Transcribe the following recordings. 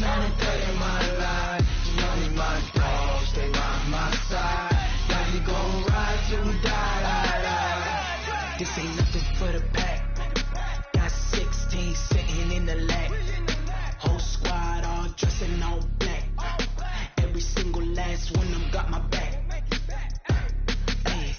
now the day of my life. You only my bro, stay by my side. Yeah, we gon' ride till we die. This ain't nothing for the pack. Got 16 sitting in the lap. Whole squad all dressed in all black. Every single last one of them got my back. Hey,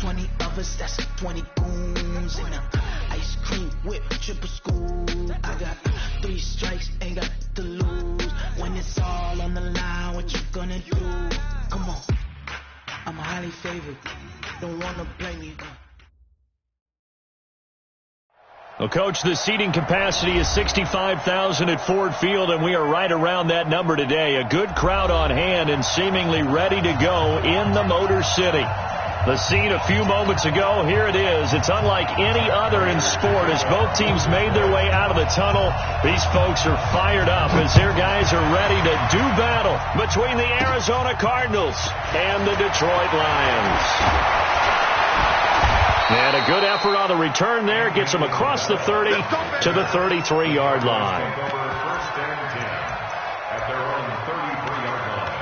20 of us, that's 20 goons. And a ice cream whip, triple school. I got 3 strikes, ain't got to lose. When it's all on the line, what you gonna do? Come on, I'm highly favored. Don't wanna blame you. Well, Coach, the seating capacity is 65,000 at Ford Field, and we are right around that number today. A good crowd on hand and seemingly ready to go in the Motor City. The scene a few moments ago, here it is. It's unlike any other in sport. As both teams made their way out of the tunnel, these folks are fired up as their guys are ready to do battle between the Arizona Cardinals and the Detroit Lions. And a good effort on the return there gets them across the 30 to the 33-yard line. At their own 33-yard line.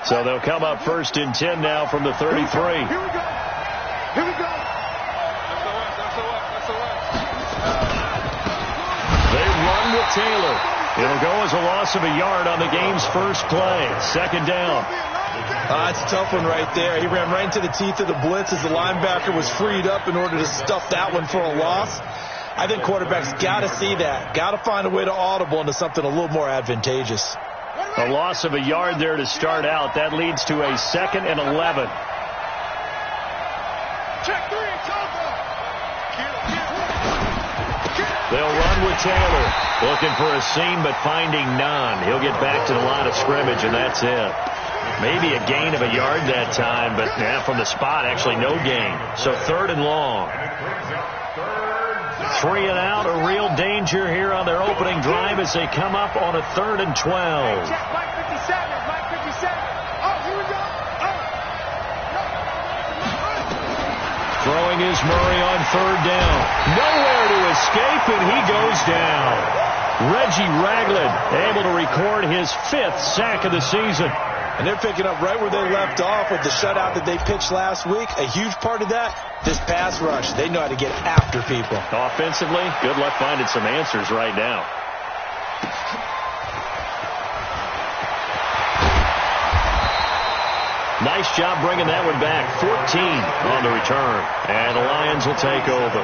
So they'll come up 1st and 10 now from the 33. Here we go. Here we go. With Taylor. It'll go as a loss of a yard on the game's first play. 2nd down. It's a tough one right there. He ran right into the teeth of the blitz as the linebacker was freed up in order to stuff that one for a loss. I think quarterbacks got to see that. Got to find a way to audible into something a little more advantageous. A loss of a yard there to start out. That leads to a 2nd and 11. Check 3, They'll run with Taylor. Looking for a seam, but finding none. He'll get back to the line of scrimmage, and that's it. Maybe a gain of a yard that time, but from the spot, actually no gain. So 3rd and long. 3 and out, a real danger here on their opening drive as they come up on a 3rd and 12. Check Mike 57. Mike 57. Oh, here we go. Throwing is Murray on 3rd down. Nowhere to escape, and he goes down. Reggie Ragland able to record his 5th sack of the season. And they're picking up right where they left off with the shutout that they pitched last week. A huge part of that, this pass rush. They know how to get after people. Offensively, good luck finding some answers right now. Nice job bringing that one back. 14 on the return. And the Lions will take over.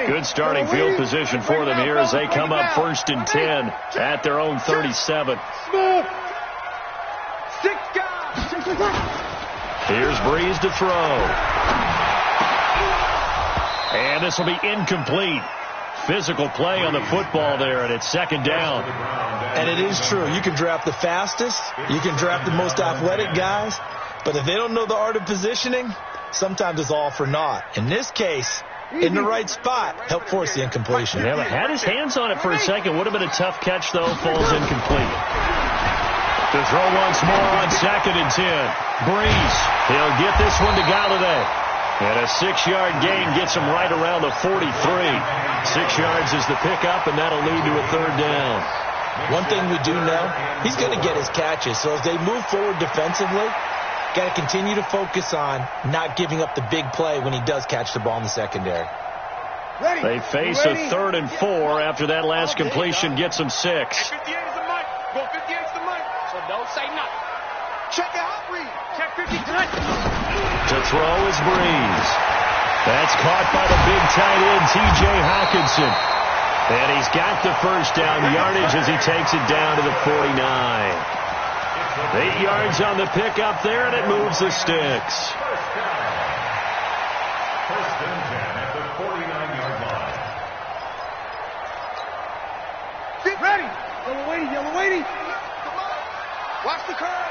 Good starting field position for them here as they come up 1st and 10 at their own 37. Here's Breeze to throw. And this will be incomplete. Physical play on the football there, and it's 2nd down. And it is true. You can draft the fastest. You can draft the most athletic guys. But if they don't know the art of positioning, sometimes it's all for naught. In this case, in the right spot, help force the incompletion. Yeah, but had his hands on it for a second. Would have been a tough catch, though. Falls incomplete. To throw once more on 2nd and 10. Breeze. He'll get this one to Galladay. And a 6-yard gain gets him right around the 43. 6 yards is the pickup, and that'll lead to a 3rd down. One thing we do know, he's going to get his catches. So as they move forward defensively, got to continue to focus on not giving up the big play when he does catch the ball in the secondary. They face a 3rd and 4 after that last completion gets them 6. 58 is the mic. Go 58 is the mic. So don't say nothing. Check it out, Breeze. Check 50 tonight. To throw is Breeze. That's caught by the big tight end, T.J. Hawkinson. And he's got the 1st down yardage as he takes it down to the 49. 8 yards on the pickup there, and it moves the sticks. First down. Yellow waiting. Watch the curve.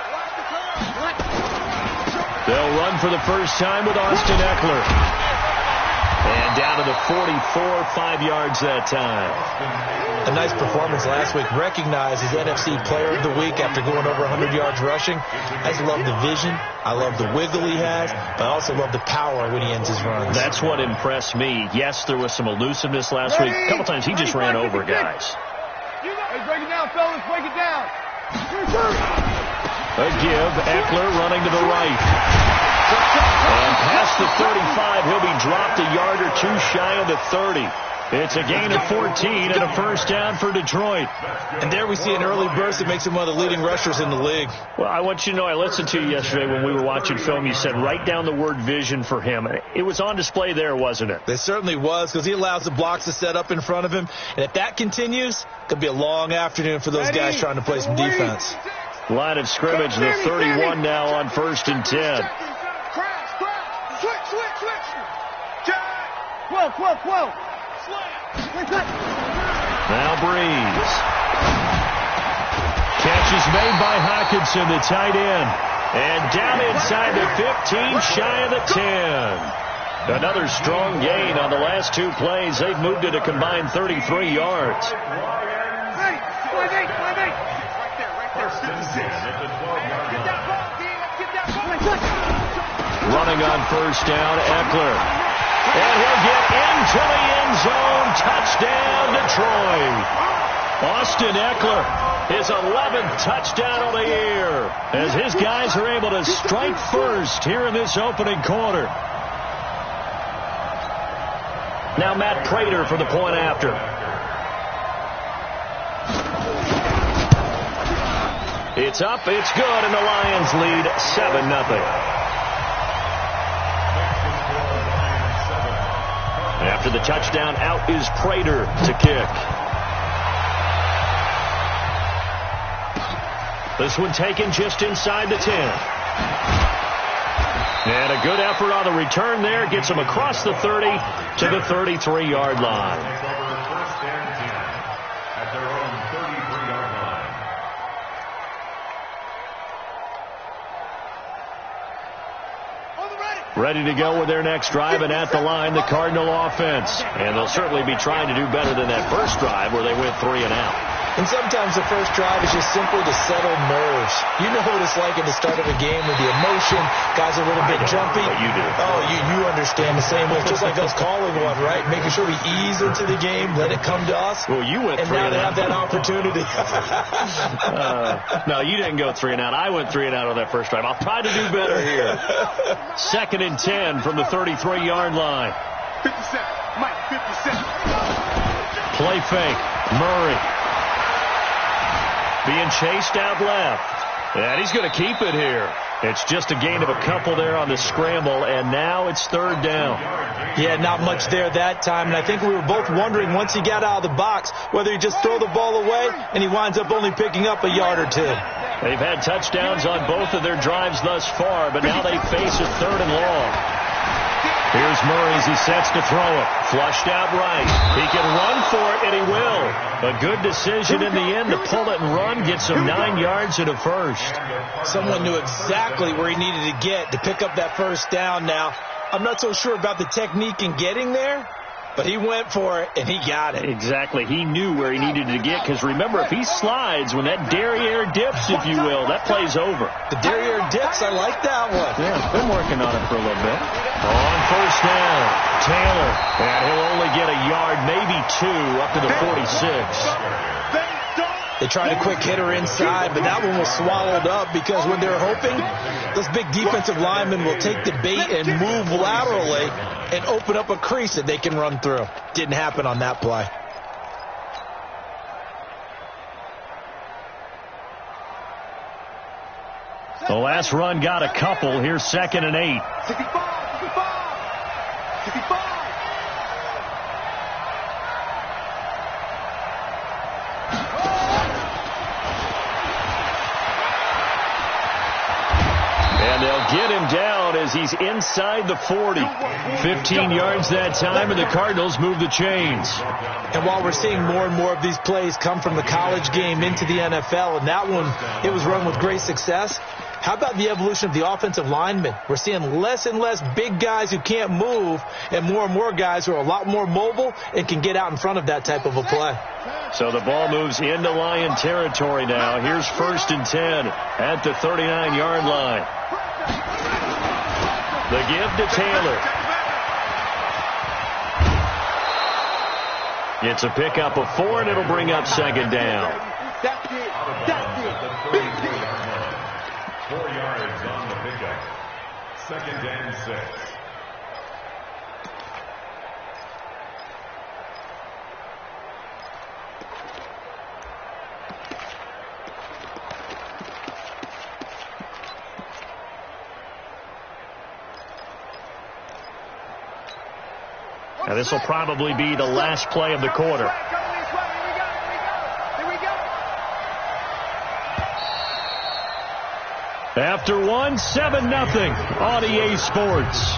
They'll run for the first time with Austin Eckler. And down to the 44, 5 yards that time. A nice performance last week. Recognized as NFC Player of the Week after going over 100 yards rushing. I just love the vision. I love the wiggle he has. But I also love the power when he ends his runs. That's what impressed me. Yes, there was some elusiveness last week. A couple times he just ran over guys. Hey, break it down, fellas. Break it down. A give. Eckler running to the right. And past the 35, he'll be dropped a yard or two shy of the 30. It's a gain of 14 and a first down for Detroit. And there we see an early burst that makes him one of the leading rushers in the league. Well, I want you to know, I listened to you yesterday when we were watching film. You said write down the word vision for him. It was on display there, wasn't it? It certainly was, because he allows the blocks to set up in front of him. And if that continues, it could be a long afternoon for those guys trying to play some defense. Line of scrimmage, the 31 now on 1st and 10. Switch. Now Breeze. Catch is made by Hockenson, the tight end. And down inside the 15, shy of the 10. Another strong gain on the last two plays. They've moved it a combined 33 yards. Running on first down, Eckler. And he'll get into the end zone. Touchdown, Detroit. Austin Eckler, his 11th touchdown of the year, as his guys are able to strike first here in this opening quarter. Now Matt Prater for the point after. It's up, it's good, and the Lions lead 7-0. After the touchdown, out is Prater to kick. This one taken just inside the 10. And a good effort on the return there. Gets him across the 30 to the 33-yard line. Ready to go with their next drive, and at the line, the Cardinal offense. And they'll certainly be trying to do better than that first drive where they went 3 and out. And sometimes the first drive is just simply to settle nerves. You know what it's like at the start of a game with the emotion. Guys are a little bit jumpy. But you do. Oh, you understand the same way. Just like us calling one, right? Making sure we ease into the game, let it come to us. Well, you went 3 and out. And now they have that opportunity. No, you didn't go 3 and out. I went 3 and out on that first drive. I'll try to do better here. 2nd and 10 from the 33-yard line. 57. Mike, 57. Play fake. Murray. Being chased out left. And he's going to keep it here. It's just a gain of a couple there on the scramble, and now it's 3rd down. Yeah, not much there that time, and I think we were both wondering once he got out of the box whether he just throw the ball away, and he winds up only picking up a yard or two. They've had touchdowns on both of their drives thus far, but now they face a 3rd and long. Here's Murray as he sets to throw it. Flushed out right. He can run for it, and he will. A good decision in the end to pull it and run. Gets him 9 yards and a first. Someone knew exactly where he needed to get to pick up that first down now. I'm not so sure about the technique in getting there, but he went for it, and he got it. Exactly. He knew where he needed to get, because remember, if he slides, when that derriere dips, if you will, that play's over. The derriere dips, I like that one. Yeah, been working on it for a little bit. On first down, Taylor, and he'll only get a yard, maybe 2, up to the 46. They tried a quick hitter inside, but that one was swallowed up because when they're hoping, those big defensive linemen will take the bait and move laterally and open up a crease that they can run through. Didn't happen on that play. The last run got a couple. Here's 2nd and 8. 65. And they'll get him down as as he's inside the 40. 15 yards that time, and the Cardinals move the chains. And while we're seeing more and more of these plays come from the college game into the NFL, and that one, it was run with great success, how about the evolution of the offensive linemen? We're seeing less and less big guys who can't move and more guys who are a lot more mobile and can get out in front of that type of a play. So the ball moves into Lion territory now. Here's 1st and 10 at the 39-yard line. The give to Taylor. It's a pickup of 4, and it'll bring up 2nd down. That's it. 4 yards on the pickup. 2nd and 6. Now this will probably be the last play of the quarter. After 1, 7-0 on EA Sports.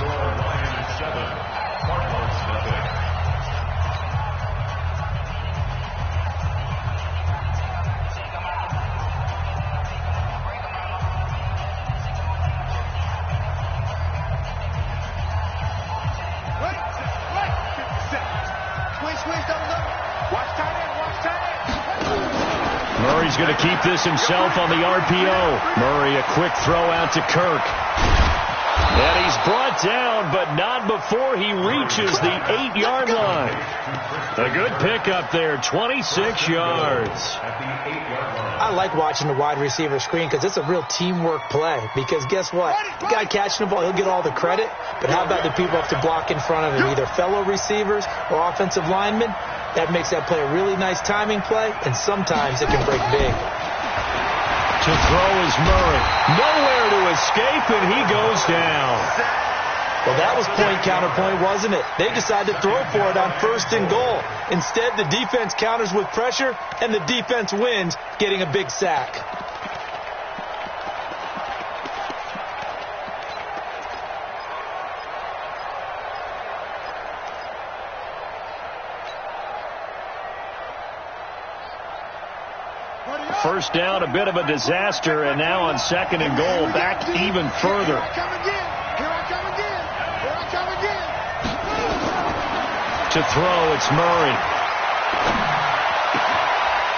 Murray's going to keep this himself on the RPO. Murray, a quick throw out to Kirk. And he's brought down, but not before he reaches the 8-yard line. A good pickup there, 26 yards. I like watching the wide receiver screen because it's a real teamwork play. Because guess what? The guy catching the ball, he'll get all the credit. But how about the people have to block in front of him, either fellow receivers or offensive linemen? That makes that play a really nice timing play, and sometimes it can break big. To throw is Murray. Nowhere to escape, and he goes down. Well, that was point counterpoint, wasn't it? They decided to throw for it on 1st and goal. Instead, the defense counters with pressure, and the defense wins, getting a big sack. First down, a bit of a disaster, and now on 2nd and goal, back even further. To throw, it's Murray.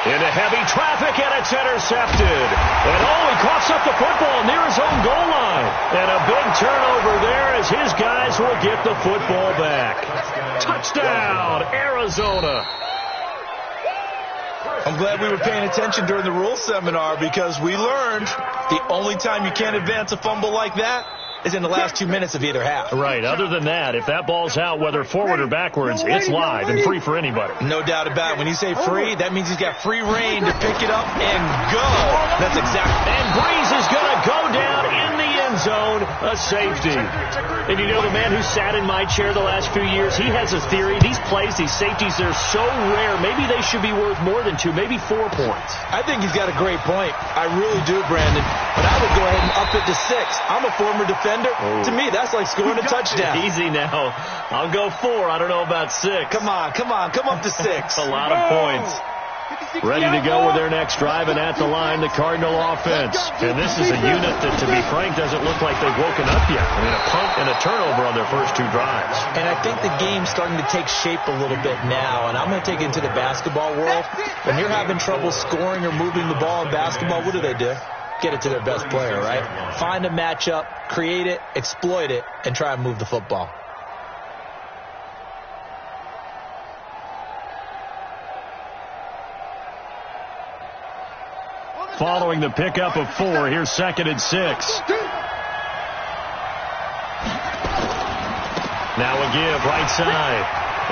Into heavy traffic, and it's intercepted. And he coughs up the football near his own goal line. And a big turnover there as his guys will get the football back. Touchdown, Arizona. I'm glad we were paying attention during the rules seminar because we learned the only time you can't advance a fumble like that is in the last 2 minutes of either half. Right. Other than that, if that ball's out, whether forward or backwards, it's live and free for anybody. No doubt about it. When you say free, that means he's got free reign to pick it up and go. That's exactly. And Breeze is going to go down in the end zone, a safety. And you know, the man who sat in my chair the last few years, he has a theory. These plays, these safeties, they're so rare. Maybe they should be worth more than 2, maybe 4 points. I think he's got a great point. I really do, Brandon. But I would go ahead and up it to 6. I'm a former defender. Oh. To me, that's like scoring a touchdown. Easy now. I'll go 4. I don't know about 6. Come on. Come up to 6. A lot of points. Ready to go with their next drive, and at the line, the Cardinal offense. And this is a unit that, to be frank, doesn't look like they've woken up yet. I mean, a punt and a turnover on their first 2 drives. And I think the game's starting to take shape a little bit now, and I'm going to take it into the basketball world. When you're having trouble scoring or moving the ball in basketball, what do? Get it to their best player, right? Find a matchup, create it, exploit it, and try and move the football. Following the pickup of 4, here's 2nd and 6. Now a give, right side.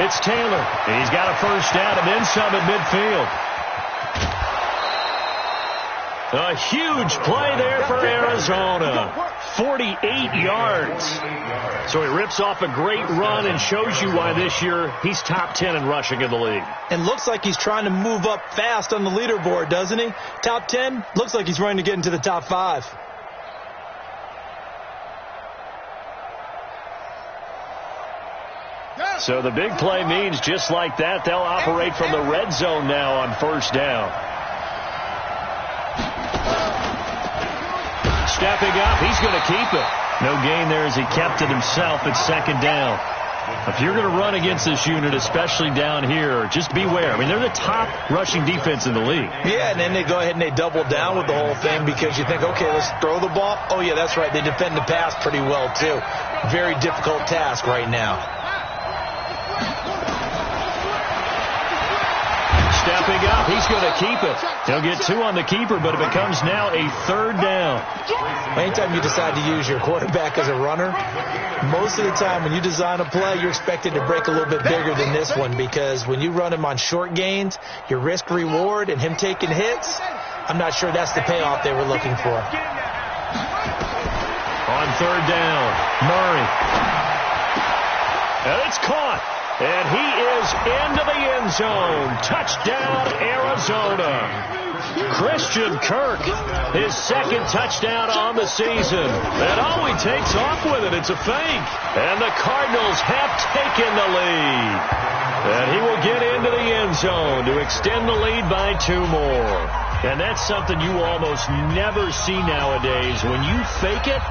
It's Taylor. He's got a first down and then some at midfield. A huge play there for Arizona. 48 yards. So he rips off a great run and shows you why this year he's top 10 in rushing in the league. And looks like he's trying to move up fast on the leaderboard, doesn't he? Top 10, looks like he's running to get into the top 5. So the big play means just like that, they'll operate from the red zone now on first down. Stepping up, he's going to keep it. No gain there as he kept it himself at second down. If you're going to run against this unit, especially down here, just beware. I mean, they're the top rushing defense in the league. Yeah, and then they go ahead and they double down with the whole thing because you think, okay, let's throw the ball. Oh, yeah, that's right. They defend the pass pretty well, too. Very difficult task right now. Stepping up, he's going to keep it. He'll get 2 on the keeper, but it becomes now a third down. Anytime you decide to use your quarterback as a runner, most of the time when you design a play, you're expected to break a little bit bigger than this one because when you run him on short gains, your risk-reward and him taking hits, I'm not sure that's the payoff they were looking for. On third down, Murray. And it's caught. And he is into the end zone. Touchdown, Arizona. Christian Kirk, his second touchdown on the season. And all he takes off with it, it's a fake. And the Cardinals have taken the lead. And he will get into the end zone to extend the lead by 2 more. And that's something you almost never see nowadays. When you fake it,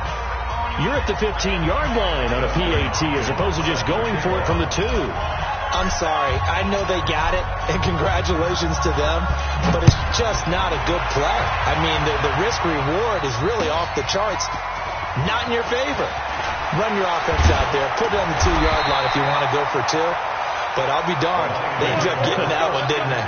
you're at the 15-yard line on a PAT as opposed to just going for it from the 2. I'm sorry. I know they got it, and congratulations to them, but it's just not a good play. I mean, the risk-reward is really off the charts, not in your favor. Run your offense out there. Put it on the 2-yard line if you want to go for 2, but I'll be darned. They ended up getting that one, didn't they?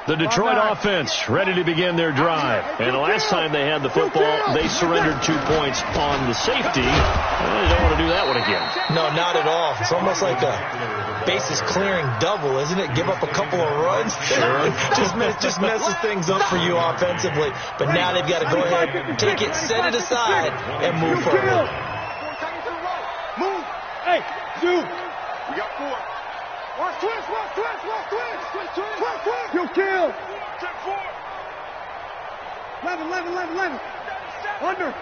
The Detroit offense ready to begin their drive. And the last time they had the football, they surrendered 2 points on the safety. They don't want to do that one again. No, not at all. It's almost like a bases clearing double, isn't it? Give up a couple of runs. Sure. just messes things up for you offensively. But now they've got to go ahead, take it, set it aside, and move forward. Move. Hey, you. We got 4. Watch twist. You kill. 11. Under.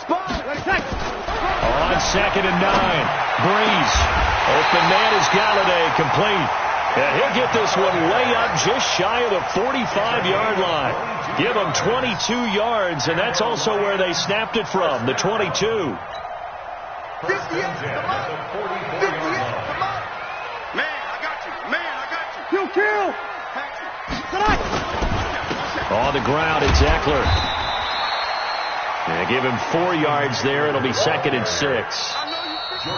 Spot. On second and 9. Breeze. Open man is Galladay, complete. And he'll get this one way up just shy of the 45-yard line. Give him 22 yards, and that's also where they snapped it from, the 22. You kill. On the ground, it's Eckler. And give him 4 yards there. It'll be second and 6.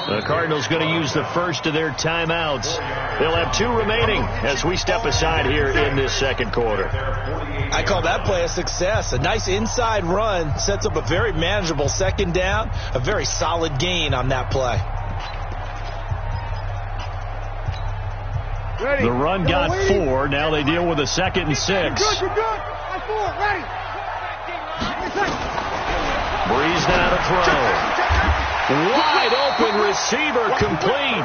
The Cardinals going to use the first of their timeouts. They'll have 2 remaining as we step aside here in this second quarter. I call that play a success. A nice inside run sets up a very manageable second down. A very solid gain on that play. The run got 4. Now they deal with a second and 6. You're good. On 4. Ready. Breeze now to throw. Wide open receiver complete.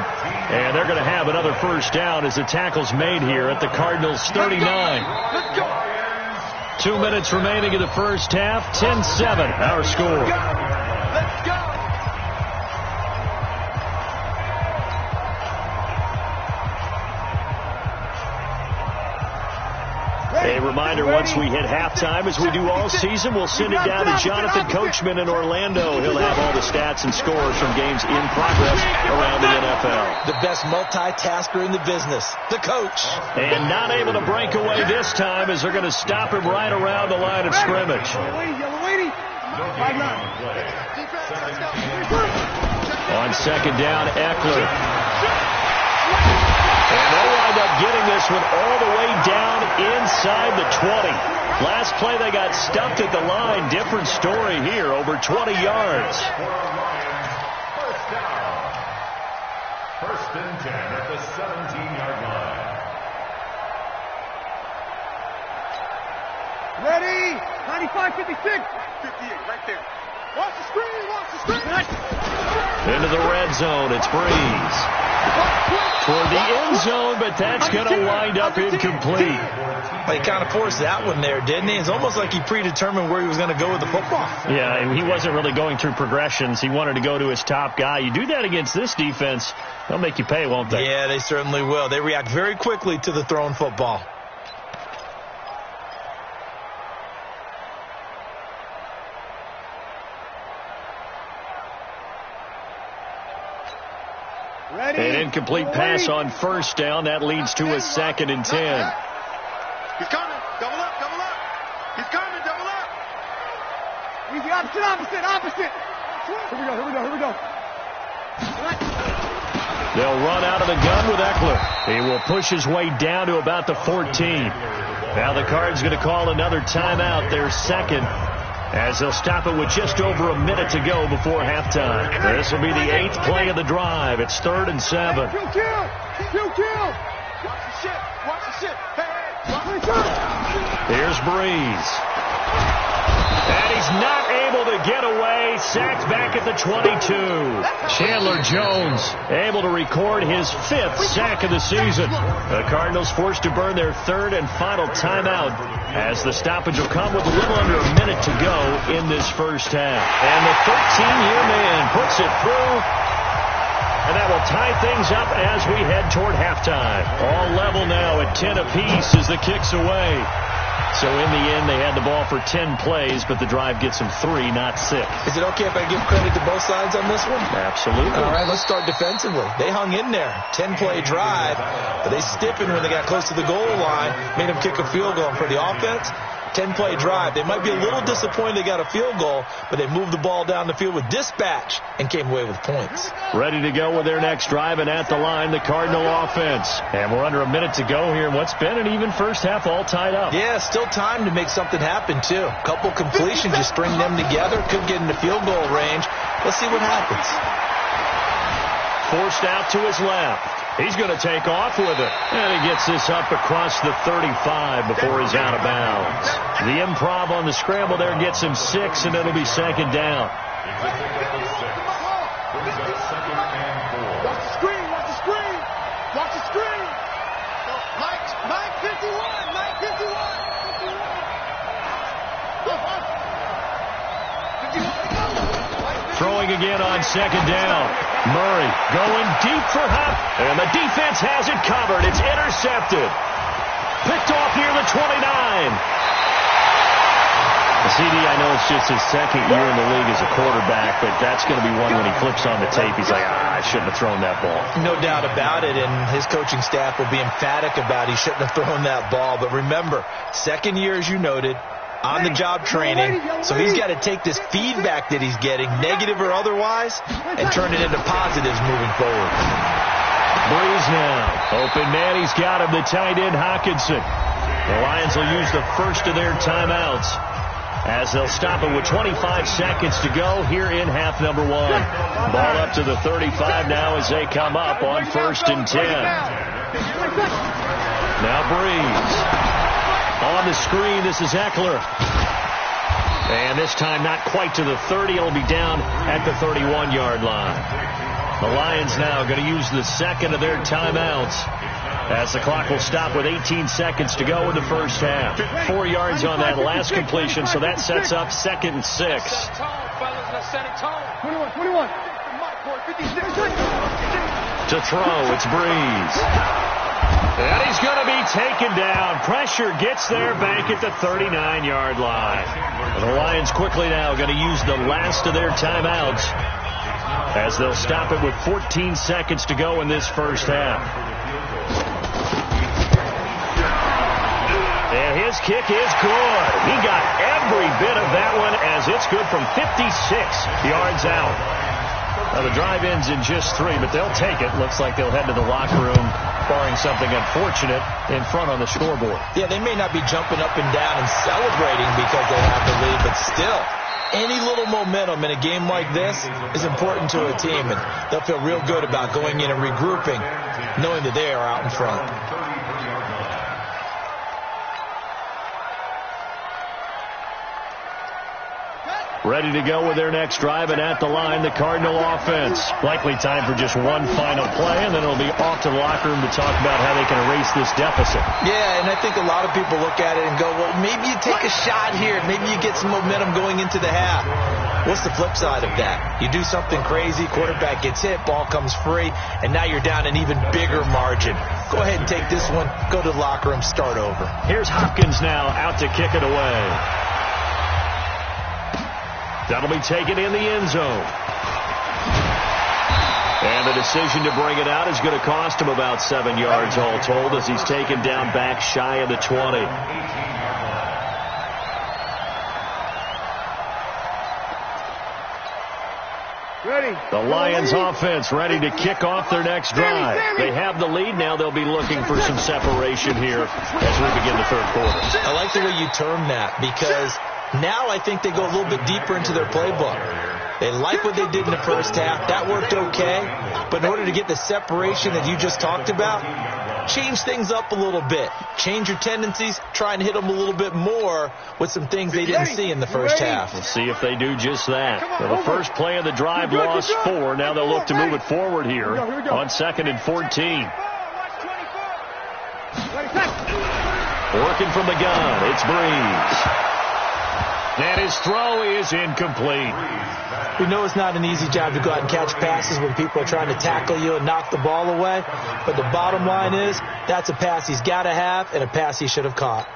And they're going to have another first down as the tackle's made here at the Cardinals 39. 2 minutes remaining in the first half. 10-7 our score. Let's go. A reminder, once we hit halftime, as we do all season, we'll send it down to Jonathan Coachman in Orlando. He'll have all the stats and scores from games in progress around the NFL. The best multitasker in the business, the coach. And not able to break away this time as they're going to stop him right around the line of scrimmage. On second down, Eckler. And they'll wind up getting this one all the way down inside the 20. Last play they got stuffed at the line. Different story here, over 20 yards. First down. First and 10 at the 17-yard line. Ready? 95, 56. 58, right there. Watch the screen, watch the screen. Into the red zone, it's Breeze. Toward the end zone, but that's going to wind up incomplete. Well, he kind of forced that one there, didn't he? It's almost like he predetermined where he was going to go with the football. Yeah, and he wasn't really going through progressions. He wanted to go to his top guy. You do that against this defense, they'll make you pay, won't they? Yeah, they certainly will. They react very quickly to the thrown football. An incomplete pass on first down. That leads to a 2nd and 10. He's coming. Double up, double up. He's coming, double up. Easy, opposite. Here we go. They'll run out of the gun with Eckler. He will push his way down to about the 14. Now the Cards going to call another timeout, their second, as they'll stop it with just over a minute to go before halftime. This will be the 8th play of the drive. It's 3rd and 7. Kill. Watch the shit. Hey. Here's Breeze. And he's not able to get away. Sacked back at the 22. Chandler Jones able to record his 5th sack of the season. The Cardinals forced to burn their 3rd and final timeout, as the stoppage will come with a little under a minute to go in this first half. And the 13-year man puts it through, and that will tie things up as we head toward halftime. All level now at 10 apiece as the kick's away. So in the end, they had the ball for 10 plays, but the drive gets them 3, not 6. Is it okay if I give credit to both sides on this one? Absolutely. All right, let's start defensively. They hung in there. 10-play drive, but they stiffened when they got close to the goal line, made them kick a field goal. And for the offense, 10-play drive. They might be a little disappointed they got a field goal, but they moved the ball down the field with dispatch and came away with points. Ready to go with their next drive, and at the line, the Cardinal offense. And we're under a minute to go here in what's been an even first half, all tied up. Yeah, still time to make something happen, too. A couple completions, you string them together, could get into field goal range. Let's see what happens. Forced out to his left. He's going to take off with it. And he gets this up across the 35 before he's out of bounds. The improv on the scramble there gets him 6, and it'll be 2nd down. Watch the screen. Mike 51. Throwing again on 2nd down. Murray going deep for Huff, and the defense has it covered. It's intercepted. Picked off near the 29. CD, I know it's just his 2nd year in the league as a quarterback, but that's going to be one when he flips on the tape. He's like, I shouldn't have thrown that ball. No doubt about it, and his coaching staff will be emphatic about he shouldn't have thrown that ball. But remember, 2nd year, as you noted, on-the-job training, so he's got to take this feedback that he's getting, negative or otherwise, and turn it into positives moving forward. Breeze now. Open man, he's got him, the tight end Hawkinson. The Lions will use the first of their timeouts, as they'll stop it with 25 seconds to go here in half number 1. Ball up to the 35 now as they come up on 1st and 10. Now Breeze. On the screen, this is Eckler. And this time not quite to the 30. It'll be down at the 31-yard line. The Lions now going to use the 2nd of their timeouts, as the clock will stop with 18 seconds to go in the first half. 4 yards on that last completion, so that sets up 2nd and 6. Set a tone, fellas. Let's set a tone. 21. To throw, it's Breeze. And he's going to be taken down. Pressure gets there back at the 39-yard line. And the Lions quickly now going to use the last of their timeouts, as they'll stop it with 14 seconds to go in this first half. And his kick is good. He got every bit of that one, as it's good from 56 yards out. Now the drive ends in just 3, but they'll take it. Looks like they'll head to the locker room, barring something unfortunate in front on the scoreboard. Yeah, they may not be jumping up and down and celebrating because they have the lead, but still, any little momentum in a game like this is important to a team, and they'll feel real good about going in and regrouping, knowing that they are out in front. Ready to go with their next drive, and at the line, the Cardinal offense. Likely time for just one final play, and then it'll be off to the locker room to talk about how they can erase this deficit. Yeah, and I think a lot of people look at it and go, well, maybe you take a shot here. Maybe you get some momentum going into the half. What's the flip side of that? You do something crazy, quarterback gets hit, ball comes free, and now you're down an even bigger margin. Go ahead and take this one, go to the locker room, start over. Here's Hopkins now out to kick it away. That'll be taken in the end zone. And the decision to bring it out is going to cost him about 7 yards all told as he's taken down back shy of the 20. Ready. The Lions offense ready to kick off their next drive. They have the lead now. They'll be looking for some separation here as we begin the third quarter. I like the way you term that because now I think they go a little bit deeper into their playbook. They like what they did in the first half. That worked okay. But in order to get the separation that you just talked about, change things up a little bit. Change your tendencies. Try and hit them a little bit more with some things they didn't see in the first half. We'll see if they do just that. Well, the first play of the drive lost 4. Now they'll look to move it forward here on 2nd and 14. Working from the gun, it's Breeze. And his throw is incomplete. We know it's not an easy job to go out and catch passes when people are trying to tackle you and knock the ball away. But the bottom line is, that's a pass he's got to have and a pass he should have caught.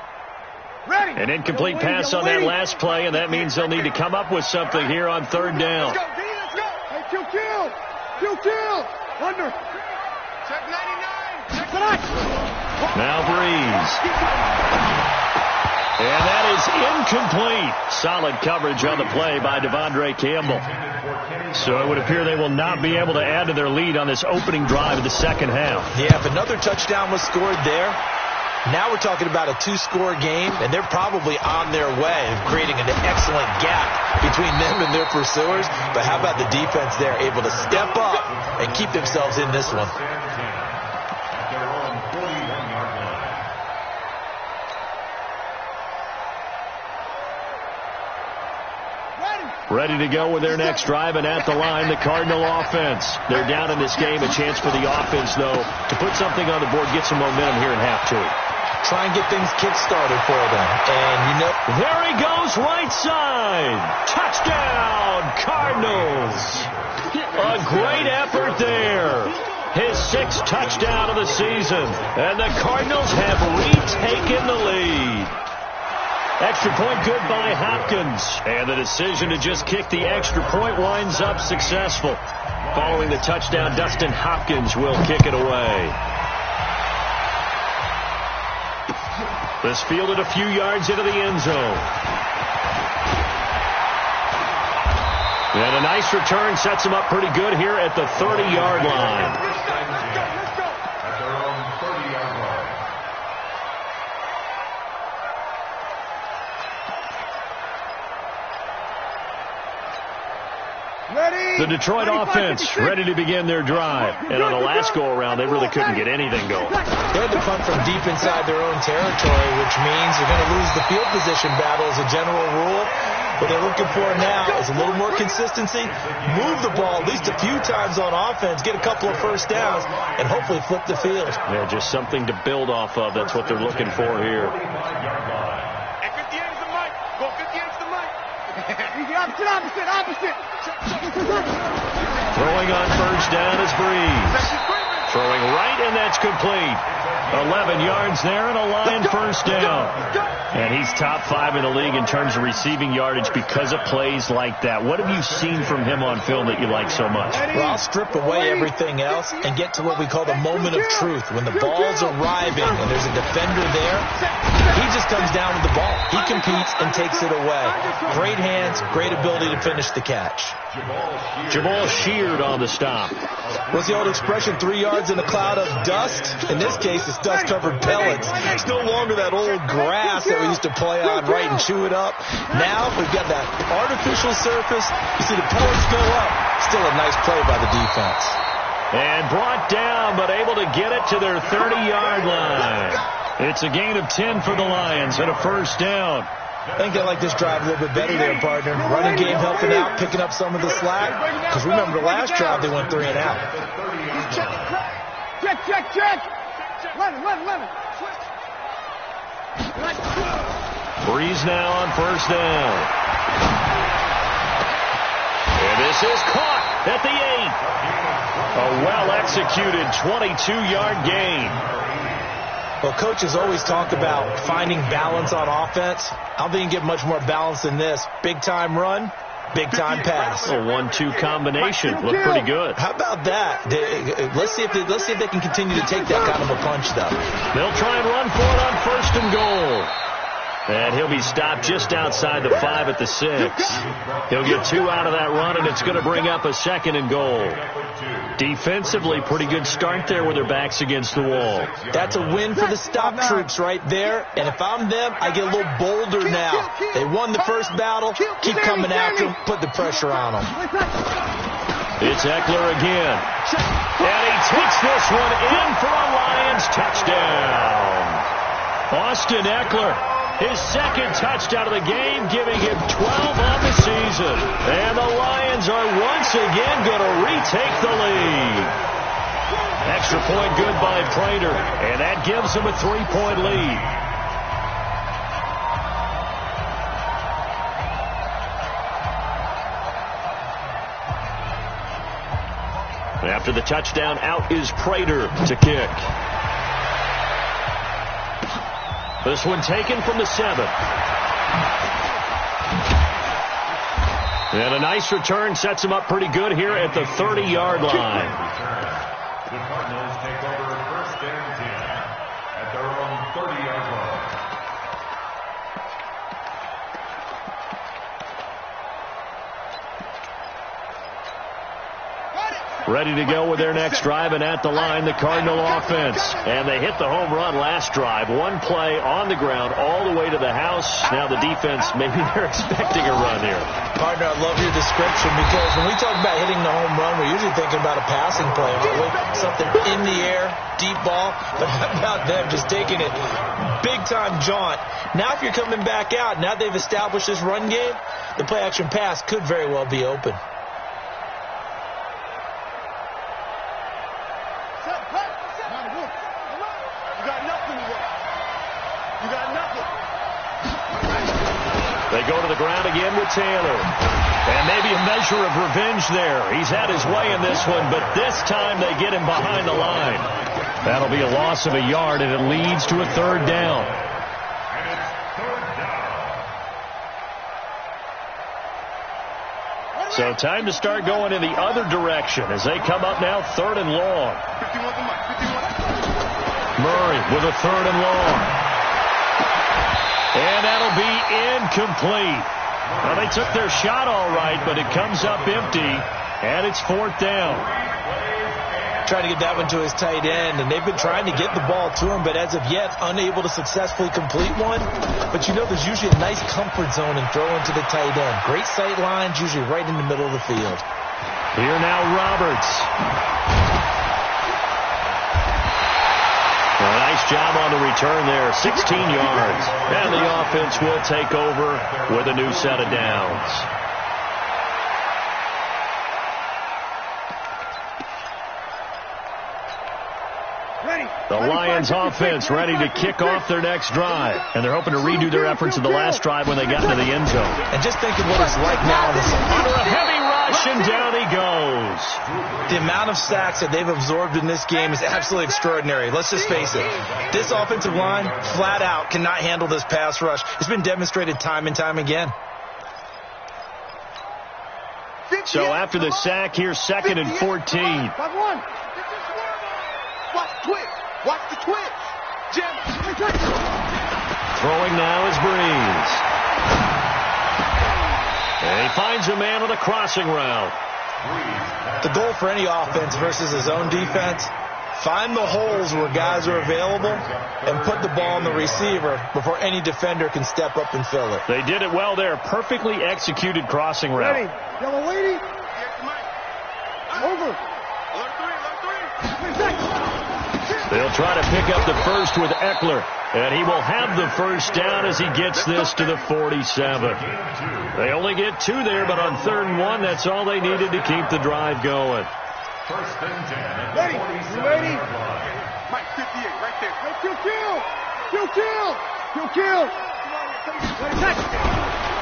An incomplete pass on that last play, and that means they'll need to come up with something here on 3rd down. Let's go, D, let's go. Hey, kill. Under. Check 99. Check tonight. Now Breeze. And that is incomplete. Solid coverage on the play by Devondre Campbell. So it would appear they will not be able to add to their lead on this opening drive of the second half. Yeah, if another touchdown was scored there, now we're talking about a 2-score game, and they're probably on their way of creating an excellent gap between them and their pursuers. But how about the defense there, able to step up and keep themselves in this one? Ready to go with their next drive, and at the line, the Cardinal offense. They're down in this game. A chance for the offense, though, to put something on the board, get some momentum here in half 2. Try and get things kick-started for them. And, you know, there he goes, right side. Touchdown, Cardinals. A great effort there. His 6th touchdown of the season. And the Cardinals have retaken the lead. Extra point good by Hopkins. And the decision to just kick the extra point winds up successful. Following the touchdown, Dustin Hopkins will kick it away. This fielded a few yards into the end zone. And a nice return sets him up pretty good here at the 30-yard line. The Detroit offense ready to begin their drive. And on the last go-around, they really couldn't get anything going. They had to punt from deep inside their own territory, which means they're going to lose the field position battle as a general rule. What they're looking for now is a little more consistency, move the ball at least a few times on offense, get a couple of first downs, and hopefully flip the field. Yeah, just something to build off of. That's what they're looking for here. Opposite. Throwing on first down is Breeze. Throwing right, and that's complete. 11 yards there and a Lion first down. And he's top 5 in the league in terms of receiving yardage because of plays like that. What have you seen from him on film that you like so much? Well, I'll strip away everything else and get to what we call the moment of truth. When the ball's arriving and there's a defender there, he just comes down with the ball. He competes and takes it away. Great hands, great ability to finish the catch. Jamal Sheard on the stop. What's the old expression, 3 yards in a cloud of dust? In this case, it's dust-covered pellets. It's no longer that old grass that we used to play on, right, and chew it up. Now we've got that artificial surface. You see the pellets go up. Still a nice play by the defense. And brought down, but able to get it to their 30-yard line. It's a gain of 10 for the Lions and a first down. I think they like this drive a little bit better there, partner. Running game helping out, picking up some of the slack. Because remember, the last drive they went 3 and out. Check. Let him. Breeze now on first down. And this is caught at the 8. A well-executed 22-yard gain. Well, coaches always talk about finding balance on offense. I don't think you can get much more balance than this. Big-time run, big-time pass. A 1-2 combination. Looked pretty good. How about that? Let's see if they can continue to take that kind of a punch, though. They'll try and run for it on first and goal. And he'll be stopped just outside the 5 at the 6. He'll get 2 out of that run, and it's going to bring up a second and goal. Defensively, pretty good start there with their backs against the wall. That's a win for the stop troops right there. And if I'm them, I get a little bolder now. They won the first battle. Keep coming after them. Put the pressure on them. It's Eckler again. And he takes this one in for a Lions touchdown. Austin Eckler. His second touchdown of the game, giving him 12 on the season. And the Lions are once again going to retake the lead. Extra point good by Prater, and that gives them a 3-point lead. After the touchdown, out is Prater to kick. This one taken from the 7. And a nice return sets him up pretty good here at the 30-yard line. The Cardinals take over first and 10 at their own 30-yard line. Ready to go with their next drive, and at the line, the Cardinal offense. And they hit the home run last drive. One play on the ground all the way to the house. Now the defense, maybe they're expecting a run here. Partner, I love your description, because when we talk about hitting the home run, we're usually thinking about a passing play, aren't we? Something in the air, deep ball. But how about them just taking it big-time jaunt? Now if you're coming back out, now they've established this run game, the play-action pass could very well be open. They go to the ground again with Taylor. And maybe a measure of revenge there. He's had his way in this one, but this time they get him behind the line. That'll be a loss of a yard, and it leads to a 3rd down. So time to start going in the other direction as they come up now 3rd and long. Murray with a 3rd and long. And that'll be incomplete. Well, they took their shot all right, but it comes up empty, and it's 4th down. Trying to get that one to his tight end, and they've been trying to get the ball to him, but as of yet, unable to successfully complete one. But you know, there's usually a nice comfort zone in throwing to the tight end. Great sight lines, usually right in the middle of the field. Here now, Roberts. A nice job on the return there, 16 yards. And the offense will take over with a new set of downs. The Lions offense ready to kick off their next drive. And they're hoping to redo their efforts in the last drive when they got into the end zone. And just think of what it's like now. Under a heavy rush, and down he goes. The amount of sacks that they've absorbed in this game is absolutely extraordinary. Let's just face it. This offensive line, flat out, cannot handle this pass rush. It's been demonstrated time and time again. So after the sack, here's 2nd and 14. Watch the twitch. Jim. Throwing now is Breeze. And he finds a man with a crossing route. The goal for any offense versus his own defense, find the holes where guys are available and put the ball on the receiver before any defender can step up and fill it. They did it well there. Perfectly executed crossing route. Ready. Yellow lady. Over. They'll try to pick up the first with Eckler. And he will have the first down as he gets this to the 47. They only get 2 there, but on 3rd and 1, that's all they needed to keep the drive going. First and 10 at the 47 ready? Mike, 58, right there. Hey, kill.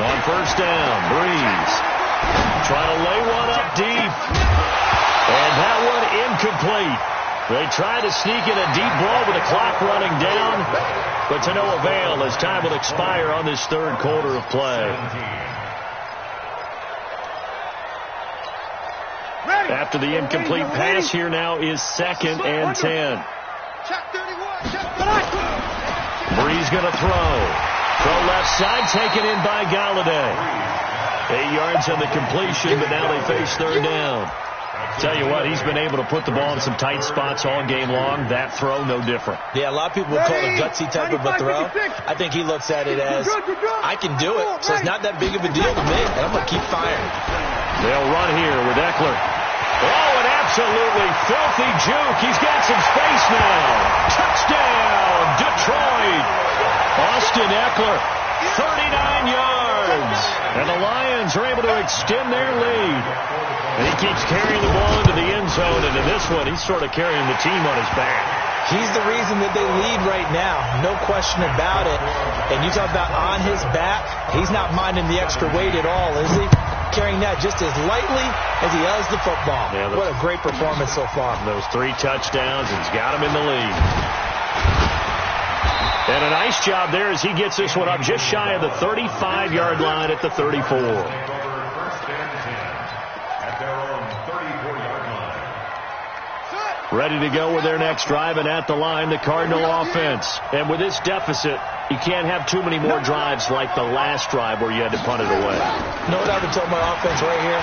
On first down, Breeze trying to lay one up deep. And that one incomplete. They try to sneak in a deep ball with the clock running down, but to no avail as time will expire on this 3rd quarter of play. After the incomplete pass, here now is 2nd and 10. Breeze going to throw. Throw left side, taken in by Galladay. 8 yards on the completion, but now they face 3rd down. Tell you what, he's been able to put the ball in some tight spots all game long. That throw, no different. Yeah, a lot of people would call it a gutsy type of a throw. I think he looks at it as, I can do it, so it's not that big of a deal to me, and I'm going to keep firing. They'll run here with Eckler. Oh, an absolutely filthy juke. He's got some space now. Touchdown, Detroit. Austin Eckler, 39 yards. And the Lions are able to extend their lead. And he keeps carrying the ball into the end zone. And in this one, he's sort of carrying the team on his back. He's the reason that they lead right now. No question about it. And you talk about on his back, he's not minding the extra weight at all, is he? Carrying that just as lightly as he does the football. Yeah, what a great performance so far. Those 3 touchdowns, he's got him in the lead. And a nice job there as he gets this one up just shy of the 35-yard line at the 34. Ready to go with their next drive, and at the line, the Cardinal offense. And with this deficit, you can't have too many more drives like the last drive where you had to punt it away. You know what I would tell my offense right here?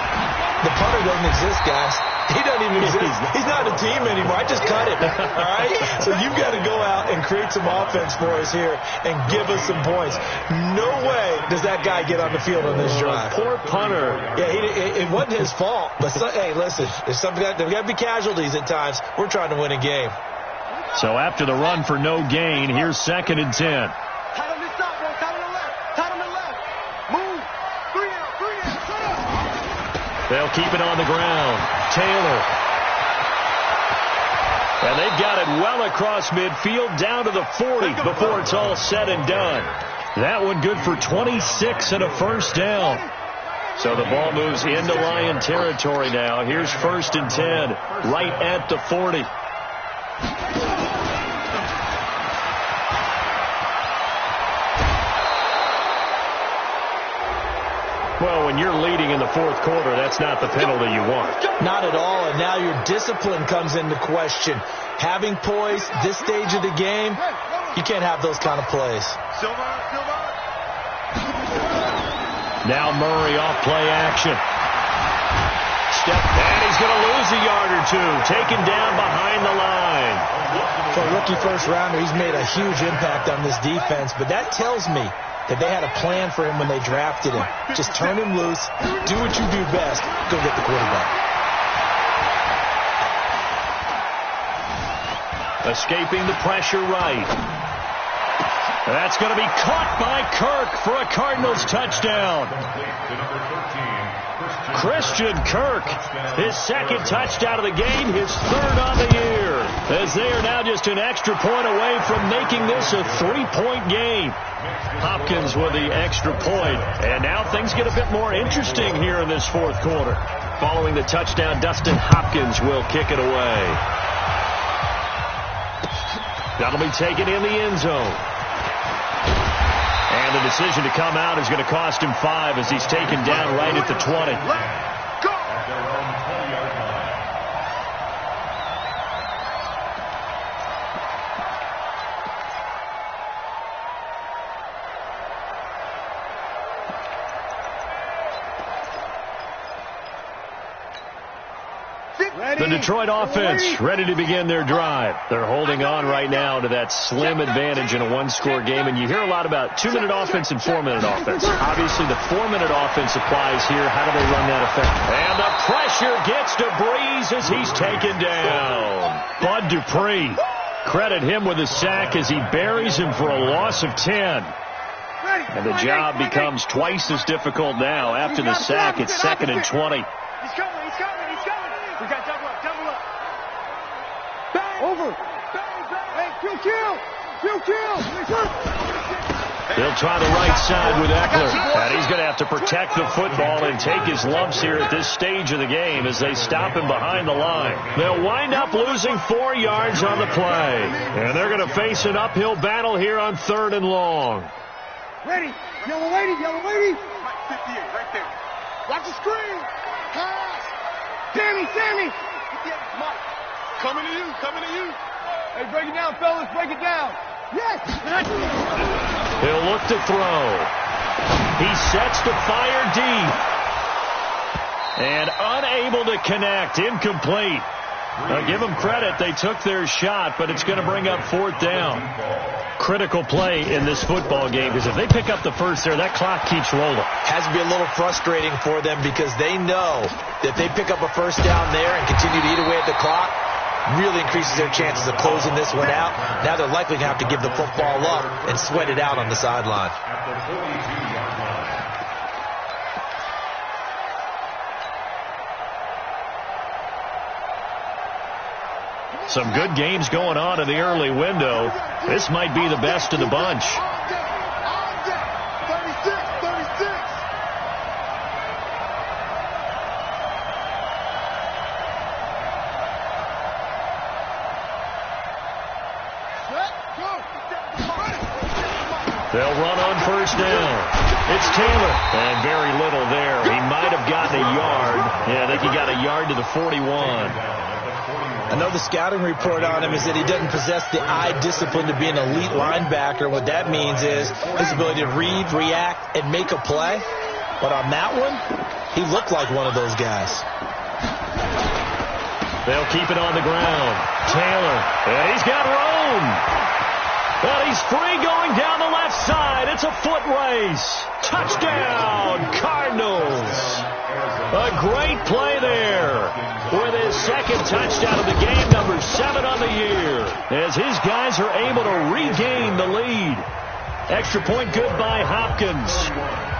The punter doesn't exist, guys. He doesn't even exist. He's not a team anymore. I just cut it. All right? So you've got to go out and create some offense for us here and give us some points. No way does that guy get on the field on this drive. Poor punter. Yeah, it wasn't his fault. But hey, listen, there's got to be casualties at times. We're trying to win a game. So after the run for no gain, here's 2nd and 10. Tight on this side, bro. Tight on the left. Tight on the left. Move. 3 out. Shut up. They'll keep it on the ground. Taylor. And they've got it well across midfield down to the 40 before it's all said and done. That one good for 26 and a first down. So the ball moves into Lion territory now. Here's 1st and 10 right at the 40. Well, when you're leading in the 4th quarter, that's not the penalty you want. Not at all, and now your discipline comes into question. Having poise this stage of the game, you can't have those kind of plays. Now Murray off play action. And he's going to lose a yard or 2, taken down behind the line. For a rookie first-rounder, he's made a huge impact on this defense, but that tells me that they had a plan for him when they drafted him. Just turn him loose, do what you do best, go get the quarterback. Escaping the pressure right. That's going to be caught by Kirk for a Cardinals touchdown. Christian Kirk, his 2nd touchdown of the game, his 3rd on the year, as they are now just an extra point away from making this a 3-point game. Hopkins with the extra point, and now things get a bit more interesting here in this 4th quarter. Following the touchdown, Dustin Hopkins will kick it away. That'll be taken in the end zone. And the decision to come out is going to cost him 5 as he's taken down right at the 20. The Detroit offense ready to begin their drive. They're holding on right now to that slim advantage in a 1-score game. And you hear a lot about 2-minute offense and 4-minute offense. Obviously, the 4-minute offense applies here. How do they run that effect? And the pressure gets to Breeze as he's taken down. Bud Dupree credit him with a sack as he buries him for a loss of 10. And the job becomes twice as difficult now. After the sack, it's 2nd and 20. He's coming. We got double up. Bang. Over. Hey, kill. He'll try the right side with Eckler. And he's going to have to protect the football and take his lumps here at this stage of the game as they stop him behind the line. They'll wind up losing 4 yards on the play. And they're going to face an uphill battle here on 3rd and long. Ready. Yellow lady. 58, right there. Watch the screen. Pass. Sammy. Mike. Coming to you. Hey, break it down, fellas. Break it down. Yes. He'll look to throw. He sets to fire deep. And unable to connect. Incomplete. Now give them credit. They took their shot, but it's going to bring up 4th down. Critical play in this football game, because if they pick up the first there, that clock keeps rolling. Has to be a little frustrating for them because they know that if they pick up a first down there and continue to eat away at the clock, really increases their chances of closing this one out. Now they're likely to have to give the football up and sweat it out on the sideline. Some good games going on in the early window. This might be the best of the bunch. 36. They'll run on first down. It's Taylor. And very little there. He might have gotten a yard. Yeah, I think he got a yard to the 41. I know the scouting report on him is that he doesn't possess the eye discipline to be an elite linebacker. What that means is his ability to read, react, and make a play. But on that one, he looked like one of those guys. They'll keep it on the ground. Taylor, and he's got room. But he's free going down the left side. It's a foot race. Touchdown, Cardinals. A great play there with his second touchdown of the game, number 7 on the year, as his guys are able to regain the lead. Extra point good by Hopkins.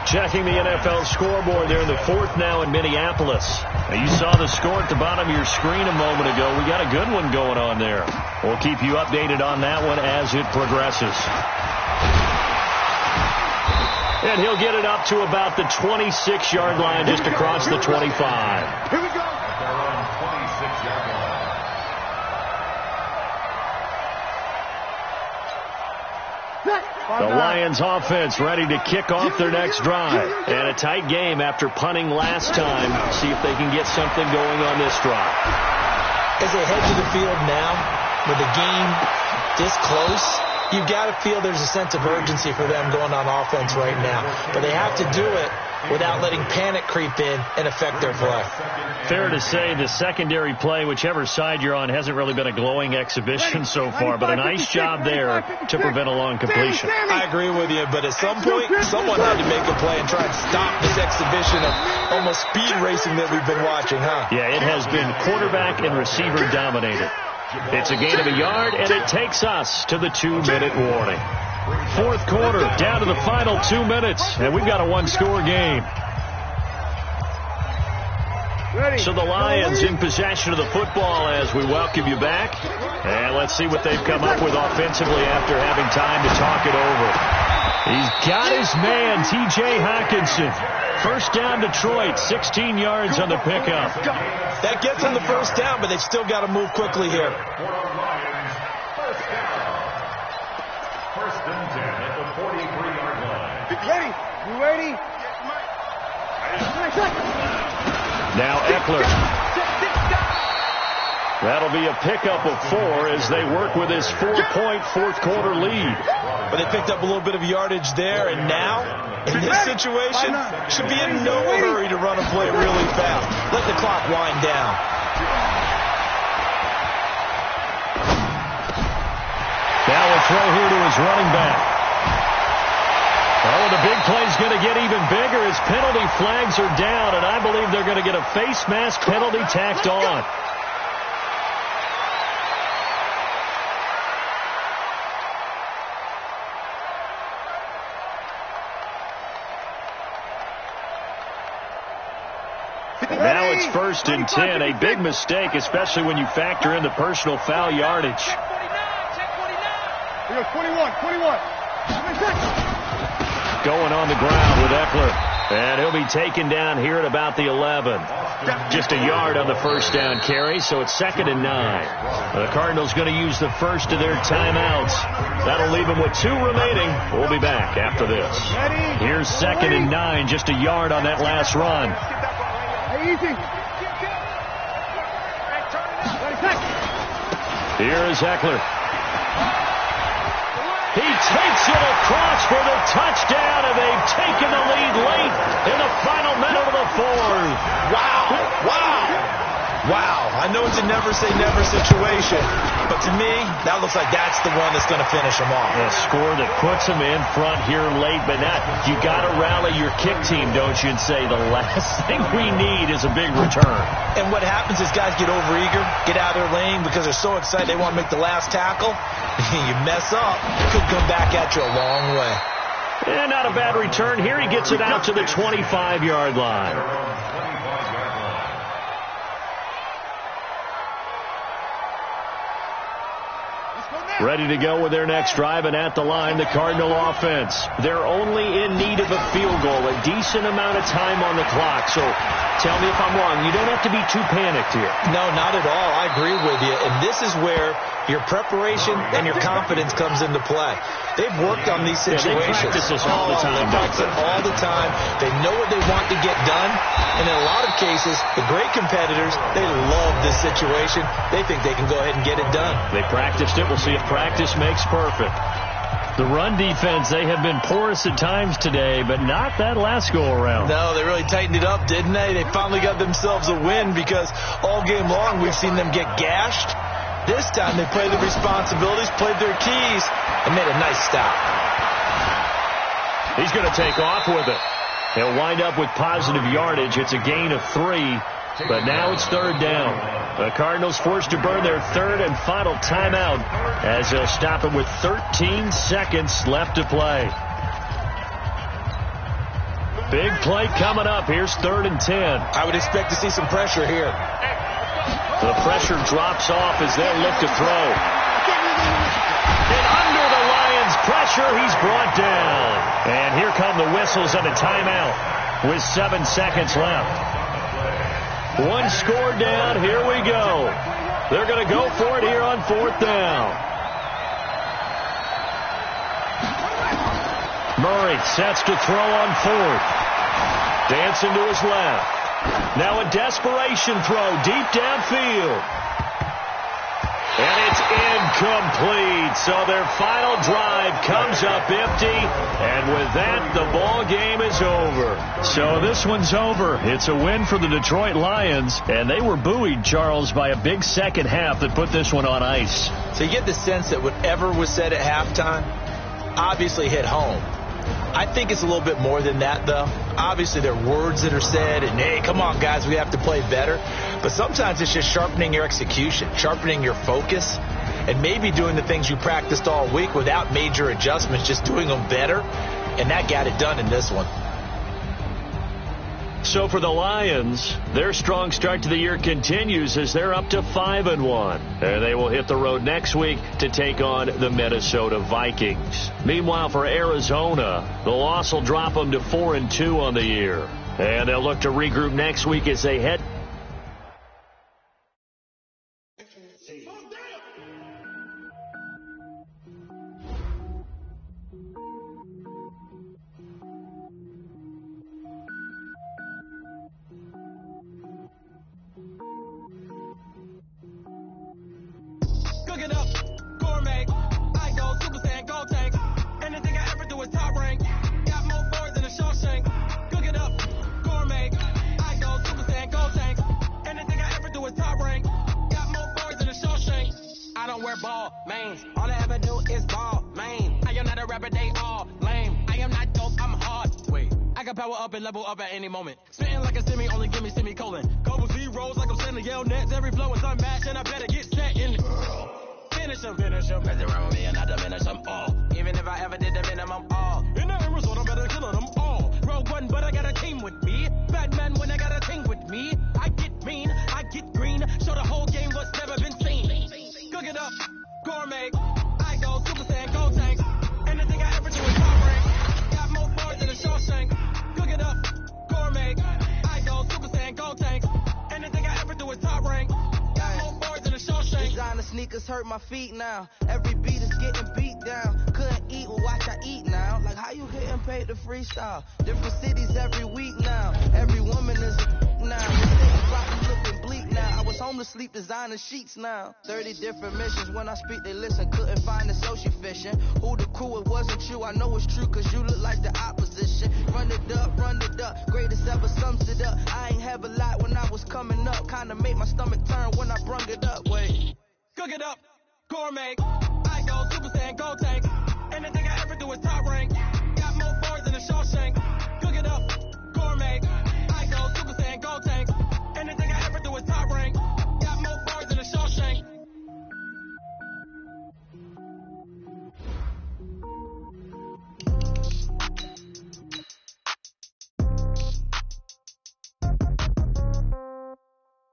Checking the NFL scoreboard there in the 4th now in Minneapolis. Now you saw the score at the bottom of your screen a moment ago. We got a good one going on there. We'll keep you updated on that one as it progresses. And he'll get it up to about the 26-yard line, just across the 25. Here we go. At their own 26-yard line. The Lions offense ready to kick off their next drive. And a tight game after punting last time. See if they can get something going on this drive. As they head to the field now, with the game this close, you've got to feel there's a sense of urgency for them going on offense right now. But they have to do it without letting panic creep in and affect their play. Fair to say the secondary play, whichever side you're on, hasn't really been a glowing exhibition so far, but a nice job there to prevent a long completion. I agree with you, but at some point, someone had to make a play and try and stop this exhibition of almost speed racing that we've been watching, huh? Yeah, it has been quarterback and receiver dominated. It's a gain of a yard, and it takes us to the 2-minute warning. 4th quarter, down to the final 2 minutes, and we've got a one-score game. So the Lions in possession of the football as we welcome you back. And let's see what they've come up with offensively after having time to talk it over. He's got his man, T.J. Hawkinson. First down, Detroit, 16 yards on the pickup. That gets them the first down, but they've still got to move quickly here. First and 10 at the 43-yard line. Ready? You ready? Now Eckler. That'll be a pickup of 4 as they work with his 4-point 4th quarter lead. But they picked up a little bit of yardage there, and now, in this situation, should be in no hurry to run a play really fast. Let the clock wind down. Now a throw here to his running back. Oh, the big play's going to get even bigger as penalty flags are down, and I believe they're going to get a face mask penalty tacked on. Now it's 1st and 10. A big mistake, especially when you factor in the personal foul yardage. Here, 21. Going on the ground with Eckler. And he'll be taken down here at about the 11. Just a yard on the first down carry, so it's 2nd and 9. The Cardinals going to use the first of their timeouts. That'll leave them with 2 remaining. We'll be back after this. Here's 2nd and 9, just a yard on that last run. Here is Eckler. He takes it across for the touchdown, and they've taken the lead late in the final minute of the 4th. Wow. I know it's a never-say-never situation, but to me, that looks like that's the one that's going to finish them off. A score that puts them in front here late, but not. You got to rally your kick team, don't you, and say the last thing we need is a big return. And what happens is guys get overeager, get out of their lane because they're so excited they want to make the last tackle. You mess up, it could come back at you a long way. And not a bad return here. He gets it out to the 25-yard line. Ready to go with their next drive, and at the line, the Cardinal offense. They're only in need of a field goal, a decent amount of time on the clock. So tell me if I'm wrong. You don't have to be too panicked here. No, not at all. I agree with you. And this is where your preparation and your confidence comes into play. They've worked on these situations. They practice this all the time. They practice it all the time. They know what they want to get done. And in a lot of cases, the great competitors, they love this situation. They think they can go ahead and get it done. They practiced it. We'll see if practice makes perfect. The run defense, they have been porous at times today, but not that last go-around. No, they really tightened it up, didn't they? They finally got themselves a win because all game long we've seen them get gashed. This time they played the responsibilities, played their keys, and made a nice stop. He's going to take off with it. He'll wind up with positive yardage. It's a gain of 3, but now it's 3rd down. The Cardinals forced to burn their 3rd and final timeout as they'll stop it with 13 seconds left to play. Big play coming up. Here's 3rd and 10. I would expect to see some pressure here. The pressure drops off as they'll look to throw. And under the Lions' pressure, he's brought down. And here come the whistles and a timeout with 7 seconds left. 1 score down. Here we go. They're going to go for it here on 4th down. Murray sets to throw on 4th. Dancing to his left. Now a desperation throw deep downfield. And it's incomplete. So their final drive comes up empty. And with that, the ball game is over. So this one's over. It's a win for the Detroit Lions. And they were buoyed, Charles, by a big second half that put this one on ice. So you get the sense that whatever was said at halftime obviously hit home. I think it's a little bit more than that, though. Obviously, there are words that are said, and, hey, come on, guys, we have to play better. But sometimes it's just sharpening your execution, sharpening your focus, and maybe doing the things you practiced all week without major adjustments, just doing them better, and that got it done in this one. So for the Lions, their strong start to the year continues as they're up to 5-1. And they will hit the road next week to take on the Minnesota Vikings. Meanwhile, for Arizona, the loss will drop them to 4-2 on the year. And they'll look to regroup next week as they head. Level up at any moment. Spitting like a semi, only give me semicolon. Couple zeros like I'm sending yell nets. Every flow is unmatched, and I better get set in. Finish him. Mess around with me and I diminish them all. Even if I ever did the minimum all. In the end result, I'm better killing them all. Rogue one, but I got a team with me. Bad man when I got a team with me. sneakers hurt my feet now. Every beat is getting beat down. Couldn't eat, well watch I eat now. Like how you getting paid to freestyle? Different cities every week now. Every woman is a now. City looking bleak now. I was homeless, sleep designing sheets now. 30 different missions. When I speak, they listen. Couldn't find the social fishing. Who the crew? It wasn't you. I know it's true, cause you look like the opposition. Run it up, run it up. Greatest ever sums it up. I ain't have a lot when I was coming up. Kinda made my stomach turn when I brung it up. Wait. Cook it up, gourmet. I go Super Saiyan, go tank. Anything I ever do is top rank. Got more bars than a Shawshank. Cook it up, gourmet. I go Super Saiyan, go tank. Anything I ever do is top rank. Got more bars than a Shawshank.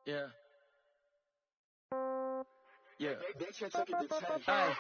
Yeah. Yeah.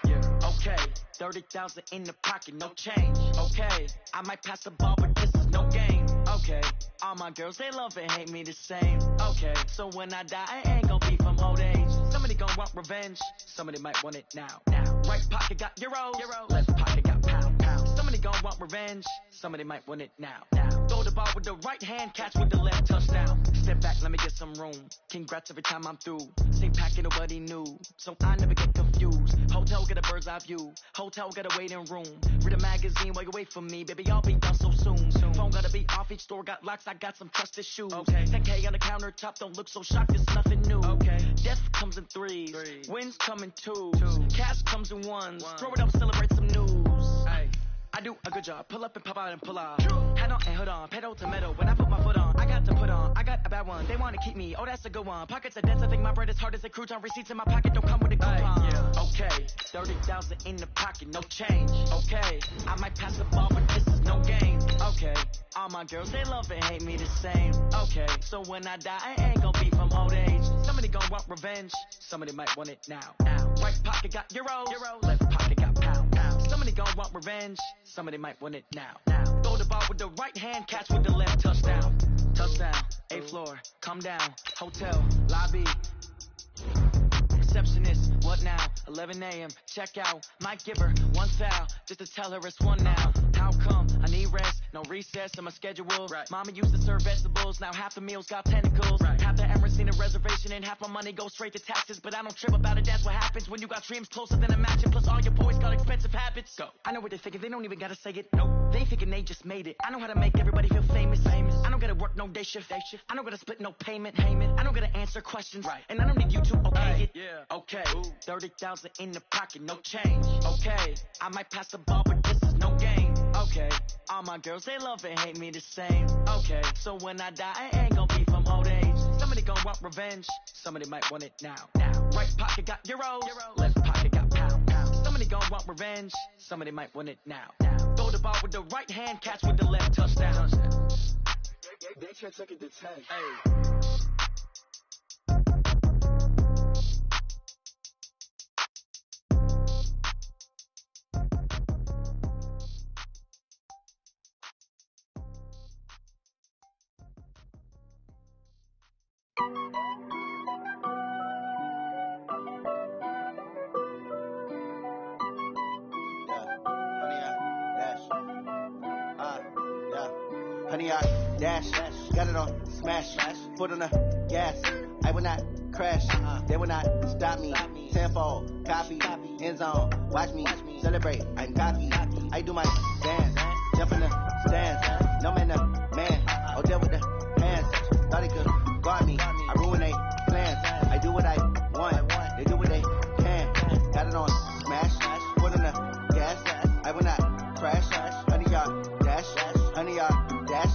Yeah. Okay. 30,000 in the pocket, no change. Okay. I might pass the ball, but this is no game. Okay. All my girls, they love and hate me the same. Okay. So when I die, I ain't gon' be from old age. Somebody gon' want revenge. Somebody might want it now. Right pocket got euros. Left pocket got pound. Somebody gon' want revenge. Somebody might want it now. Throw the ball with the right hand, catch with the left, touchdown. Step back, let me get some room. Congrats every time I'm through. Same packet, nobody knew. So I never get confused. Hotel get a bird's eye view. Hotel got a waiting room. Read a magazine while you wait for me. Baby, I'll be done so soon. Phone gotta be off, each store got locks. I got some trusted shoes. Okay. 10K on the countertop, don't look so shocked, it's nothing new. Okay. Death comes in threes. Wins come in twos. Cash comes in ones. Throw it up, celebrate some news. Ay. I do a good job. Pull up and pop out and pull out. Head on and hood on. Pedal to metal. When I put my foot on, I got to put on. I got a bad one. They want to keep me. Oh, that's a good one. Pockets are dense. I think my bread is hard as a crouton. Receipts in my pocket don't come with a coupon. Yeah. Okay. 30,000 in the pocket. No change. Okay. I might pass the ball, but this is no game. Okay. All my girls, they love and hate me the same. Okay. So when I die, I ain't gonna be from old age. Somebody gonna want revenge. Somebody might want it now. Right pocket got euros. Left pocket got pound. Somebody gon' want revenge. Somebody might want it now. Throw the ball with the right hand, catch with the left, touchdown. Touchdown, 8th floor, come down. Hotel, lobby. Receptionist, what now? 11 a.m., check out. Might give her one foul, just to tell her it's one now. How come? I need rest, no recess in my schedule. Right. Mama used to serve vegetables, now half the meals got tentacles. Right. Half the Emirates need a reservation and half my money goes straight to taxes. But I don't trip about it, that's what happens when you got dreams closer than a match. Plus all your boys got expensive habits. Go. I know what they're thinking, they don't even gotta say it. Nope. They thinking they just made it. I know how to make everybody feel famous. I don't gotta work no day shift. I don't gotta split no payment. I don't gotta answer questions. Right. And I don't need you to okay it. Yeah. Okay. 30,000 in the pocket, no change. Okay. I might pass the ball, but this is no game. Okay. All my girls, they love and hate me the same. Okay. So when I die, I ain't gonna be from old age. Somebody gon' want revenge. Somebody might want it now. Right pocket got euros. Left pocket got pound. Somebody gon' want revenge. Somebody might want it now. Throw the ball with the right hand, catch with the left, touchdown. They can't take it to 10. Hey. Honey, I dash, got it on smash, foot on the gas. I will not crash, they will not stop me. Tenfold, copy, end zone, watch me celebrate. I'm cocky, I do my dance, jump in the stands. No man, the man, oh deal with the hands. Thought he could guard me, I ruin they plans. I do what I want, they do what they can. Got it on smash, foot on the gas. I will not crash, honey, y'all dash, honey, y'all dash,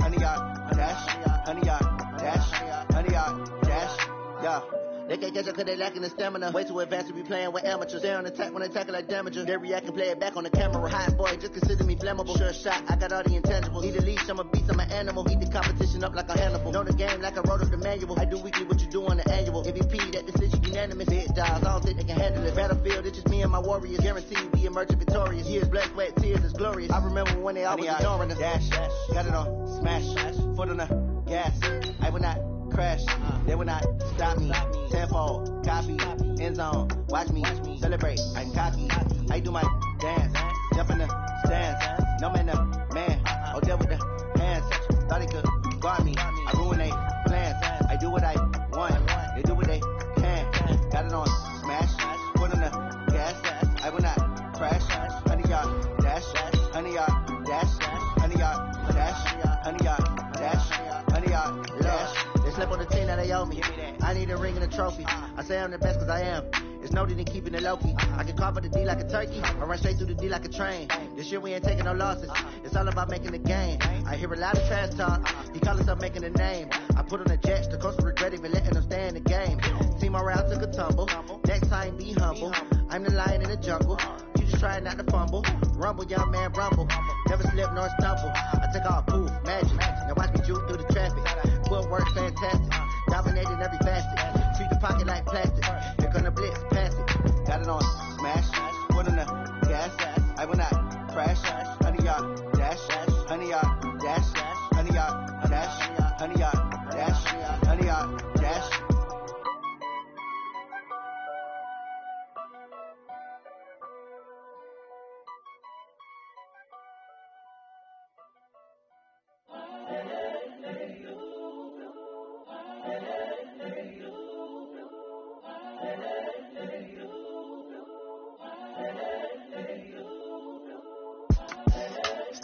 honey, y'all dash, honey, y'all dash, honey, y'all dash, yeah. They can't catch up cause they lacking the stamina. Way too advanced to be playing with amateurs. They on attack when they tackle like damagers. They react and play it back on the camera. Hot boy, just consider me flammable. Sure shot, I got all the intangibles. Need a leash, I'm a beast, I'm an animal. Heat the competition up like a Hannibal. Know the game like I wrote up the manual. I do weekly what you do on the annual. MVP, that decision unanimous. Big dogs, I don't think they can handle it. Battlefield, it's just me and my warriors. Guaranteed we emerge victorious. Years, blood, sweat, tears, it's glorious. I remember when they always ignoring us. Dash, got it on smash, foot on the gas. I will not crash. They will not stop me. Tenfold, copy, end zone. Watch me celebrate. I'm cocky. I do my dance. Jump in the stands. No man, man. Oh, there with the hands. Thought he could guard me. I ruin they plans. I do what I want. They do what they can. Got it on smash. Put on the gas. I will not crash. 100-yard dash. 100-yard dash. 100-yard dash. 100-yard dash. 100-yard dash. They slept on the team that they owe me. I need a ring and a trophy. I say I'm the best cause I am. It's no need in keeping it low-key. I can carve up the D like a turkey. I run straight through the D like a train. This year we ain't taking no losses. It's all about making the game. I hear a lot of trash talk. He call himself making a name. I put on the jets. The coach will regret even letting them stay in the game. Team morale took a tumble. Next time be humble. I'm the lion in the jungle. You just try not to fumble. Rumble, young man, rumble. Never slip nor stumble. I take off, poof, magic. Now watch me juke through the traffic. Footwork fantastic. Dominating every facet. Treat the pocket like plastic. Here come the blitz, pass it. Got it on smash. Put on the gas. I will not crash. 100-yard dash. 100-yard dash. 100-yard dash. 100-yard dash. 100-yard dash.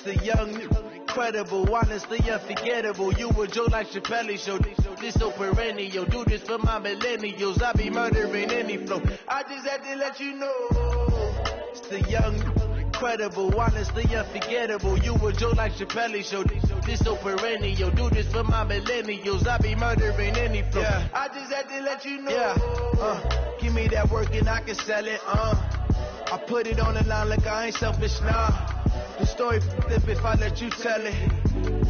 The young, incredible, honestly unforgettable. You were Joe like Chappelle show. This so perennial. Do this for my millennials. I be murdering any flow. I just had to let you know. It's the young, incredible, honestly unforgettable. You were Joe like Chappelle show. This so perennial. Do this for my millennials. I be murdering any flow. Yeah. I just had to let you know. Yeah. Give me that work and I can sell it. I put it on the line like I ain't selfish, nah. The story flip if I let you tell it.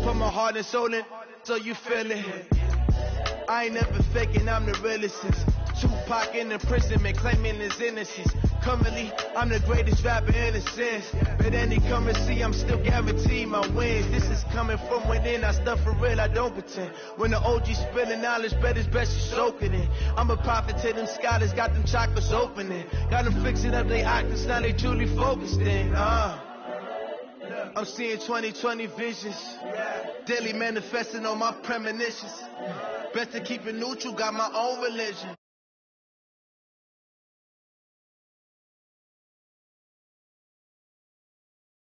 Put my heart and soul in so you feel it. I ain't never faking, I'm the realest. Tupac in imprisonment, claiming his innocence. Currently, I'm the greatest rapper in a sense. But any come and see, I'm still guaranteed my wins. This is coming from within, I stuff for real, I don't pretend. When the OG spilling knowledge, bet it's best you soaking it. I'm a prophet to them scholars, got them chakras opening. Got them fixing up they octaves, now they truly focused in. I'm seeing 2020 visions. Daily manifesting on my premonitions. Best to keep it neutral, got my own religion.